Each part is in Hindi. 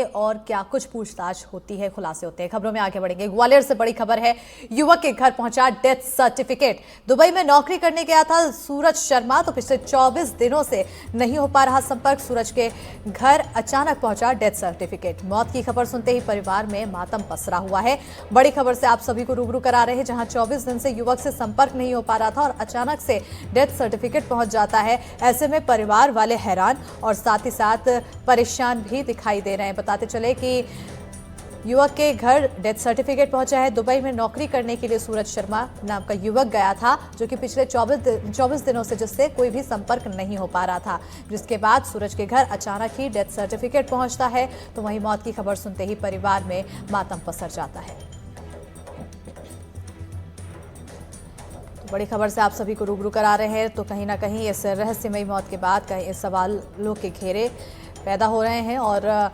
और क्या कुछ पूछताछ होती है, खुलासे होते हैं। खबरों में आगे बढ़ेंगे। ग्वालियर से बड़ी खबर है, युवक के घर पहुंचा डेथ सर्टिफिकेट। दुबई में नौकरी करने गया था सूरज शर्मा, तो पिछले 24 दिनों से नहीं हो पा रहा संपर्क। सूरज के घर अचानक पहुंचा डेथ सर्टिफिकेट। मौत की खबर सुनते ही परिवार में मातम पसरा हुआ है। बड़ी खबर से आप सभी को रूबरू करा रहे हैं, जहां 24 दिन से युवक से संपर्क नहीं हो पा रहा था और अचानक से डेथ सर्टिफिकेट पहुंच जाता है। ऐसे में परिवार वाले हैरान और साथ ही साथ परेशान भी दिखाई दे रहे हैं। बताते चले कि युवक के घर डेथ सर्टिफिकेट पहुंचा है। दुबई में नौकरी करने के लिए सूरज शर्मा नाम का युवक गया था, जो कि पिछले 24 दिनों से जिससे कोई भी संपर्क नहीं हो पा रहा था, जिसके बाद सूरज के घर अचानक ही डेथ सर्टिफिकेट पहुंचता है। तो वहीं मौत की खबर सुनते ही परिवार में मातम पसर जाता है। तो बड़ी खबर से आप सभी को रूबरू करा रहे हैं। तो कहीं ना कहीं इस रहस्यमयी मौत के बाद कहीं इस सवालों के घेरे पैदा हो रहे हैं और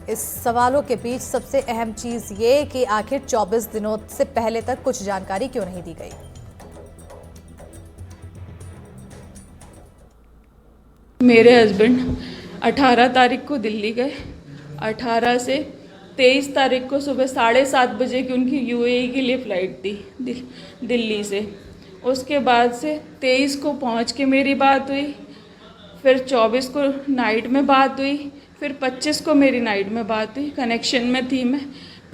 इस सवालों के बीच सबसे अहम चीज ये कि आखिर 24 दिनों से पहले तक कुछ जानकारी क्यों नहीं दी गई। मेरे हस्बैंड 18 तारीख को दिल्ली गए। 18 से 23 तारीख को सुबह 7:30 बजे की उनकी यूएई के लिए फ़्लाइट थी दिल्ली से। उसके बाद से 23 को पहुंच के मेरी बात हुई, फिर 24 को नाइट में बात हुई, फिर 25 को मेरी नाइट में बात हुई। कनेक्शन में थी मैं।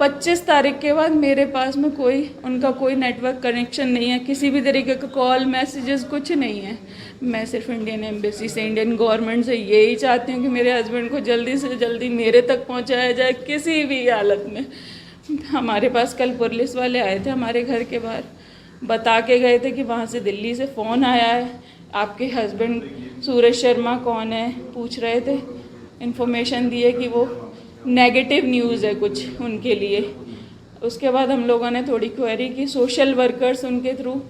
25 तारीख के बाद मेरे पास में उनका कोई नेटवर्क कनेक्शन नहीं है, किसी भी तरीके का कॉल मैसेजेस कुछ नहीं है। मैं सिर्फ इंडियन एम्बेसी से, इंडियन गवर्नमेंट से यही चाहती हूँ कि मेरे हस्बैंड को जल्दी से जल्दी मेरे तक पहुँचाया जाए, किसी भी हालत में। हमारे पास कल पुलिस वाले आए थे हमारे घर के बाहर, बता के गए थे कि वहाँ से दिल्ली से फ़ोन आया है, आपके हस्बैंड सूरज शर्मा कौन है, पूछ रहे थे। इन्फॉर्मेशन दी है कि वो नेगेटिव न्यूज़ है कुछ उनके लिए। उसके बाद हम लोगों ने थोड़ी क्वेरी की, सोशल वर्कर्स उनके थ्रू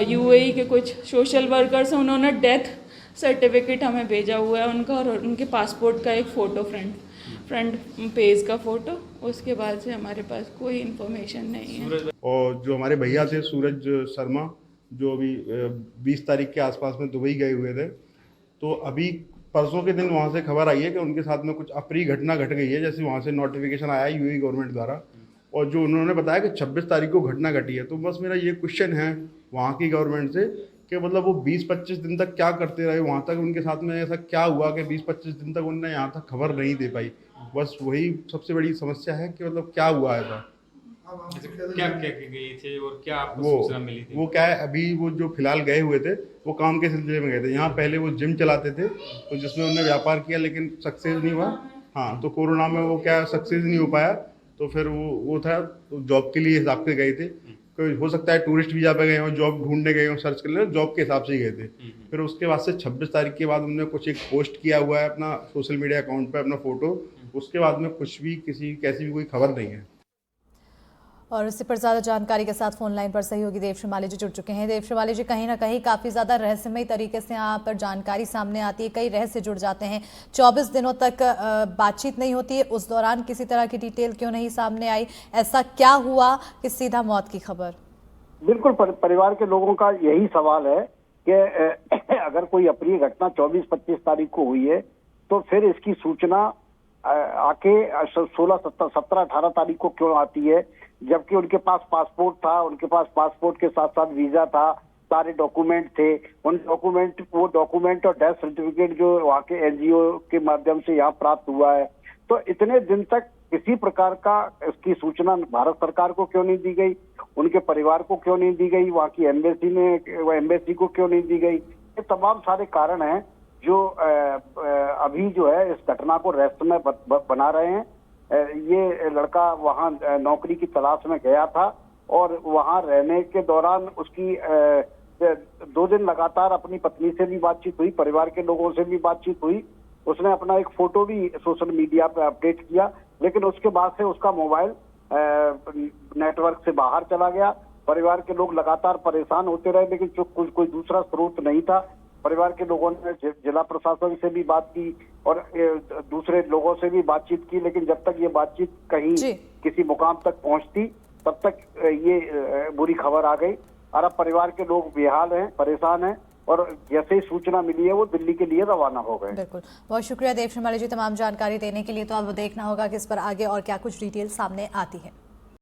यूएई के कुछ सोशल वर्कर्स हैं, उन्होंने डेथ सर्टिफिकेट हमें भेजा हुआ है उनका और उनके पासपोर्ट का एक फ़ोटो, फ्रंट पेज का फ़ोटो। उसके बाद से हमारे पास कोई इन्फॉर्मेशन नहीं है। और जो हमारे भैया थे सूरज शर्मा, जो अभी 20 तारीख के आसपास में दुबई गए हुए थे, तो अभी परसों के दिन वहाँ से खबर आई है कि उनके साथ में कुछ अप्रिय घटना घट गई है। जैसे वहाँ से नोटिफिकेशन आया यूएई गवर्नमेंट द्वारा, और जो उन्होंने बताया कि 26 तारीख को घटना घटी है। तो बस मेरा ये क्वेश्चन है वहाँ की गवर्नमेंट से कि मतलब वो 20-25 दिन तक क्या करते रहे वहाँ तक, उनके साथ में ऐसा क्या हुआ कि 20-25 दिन तक उन्होंने यहाँ तक खबर नहीं दे पाई। बस वही सबसे बड़ी समस्या है कि मतलब क्या हुआ है था, क्या क्या गई थे और क्या आपको सूचना मिली थी? वो क्या है, अभी वो जो फिलहाल गए हुए थे वो काम के सिलसिले में गए थे। यहाँ पहले वो जिम चलाते थे, तो जिसमें उन्होंने व्यापार किया लेकिन सक्सेस नहीं हुआ। हाँ, तो कोरोना में वो क्या सक्सेस नहीं हो पाया, तो फिर वो था तो जॉब के लिए हिसाब से गए थे। कोई हो सकता है टूरिस्ट वीज़ा पे गए हों, जॉब ढूंढने गए हों, सर्च करने, जॉब के हिसाब से ही गए थे। फिर उसके बाद से 26 तारीख के बाद उन्होंने कुछ एक पोस्ट किया हुआ है अपना सोशल मीडिया अकाउंट पे अपना फ़ोटो। उसके बाद में कुछ भी कैसी भी कोई खबर नहीं है। और इससे पर ज्यादा जानकारी के साथ फोन लाइन पर सहयोगी देव श्रीमाली जी जुड़ चुके हैं। देव श्रीमाली जी, कहीं ना कहीं काफी ज्यादा रहस्यमयी तरीके से यहाँ पर जानकारी सामने आती है, कई रहस्य जुड़ जाते हैं। 24 दिनों तक बातचीत नहीं होती है, उस दौरान किसी तरह की डिटेल क्यों नहीं सामने आई? ऐसा क्या हुआ कि सीधा मौत की खबर? बिल्कुल, परिवार के लोगों का यही सवाल है कि अगर कोई अप्रिय घटना 24-25 तारीख को हुई है, तो फिर इसकी सूचना आके 16, 17, 18 तारीख को क्यों आती है, जबकि उनके पास पासपोर्ट था, उनके पास पासपोर्ट के साथ साथ वीजा था, सारे डॉक्यूमेंट थे। वो डॉक्यूमेंट और डेथ सर्टिफिकेट जो वहाँ के एनजीओ के माध्यम से यहाँ प्राप्त हुआ है, तो इतने दिन तक किसी प्रकार का इसकी सूचना भारत सरकार को क्यों नहीं दी गई, उनके परिवार को क्यों नहीं दी गई, वहाँ की एम्बेसी को क्यों नहीं दी गई? ये तमाम सारे कारण हैं जो अभी जो है इस घटना को रहस्यमय बना रहे हैं। ये लड़का वहाँ नौकरी की तलाश में गया था और वहाँ रहने के दौरान उसकी 2 दिन लगातार अपनी पत्नी से भी बातचीत हुई, परिवार के लोगों से भी बातचीत हुई। उसने अपना एक फोटो भी सोशल मीडिया पे अपडेट किया, लेकिन उसके बाद से उसका मोबाइल नेटवर्क से बाहर चला गया। परिवार के लोग लगातार परेशान होते रहे, लेकिन कोई दूसरा स्रोत नहीं था। परिवार के लोगों ने जिला प्रशासन से भी बात की और दूसरे लोगों से भी बातचीत की, लेकिन जब तक ये बातचीत कहीं किसी मुकाम तक पहुंचती, तब तक ये बुरी खबर आ गई। और अब परिवार के लोग बेहाल हैं, परेशान हैं और जैसे ही सूचना मिली है वो दिल्ली के लिए रवाना हो गए। बिल्कुल, बहुत शुक्रिया देव श्रीमाली जी तमाम जानकारी देने के लिए। तो अब देखना होगा कि इस पर आगे और क्या कुछ डिटेल सामने आती है।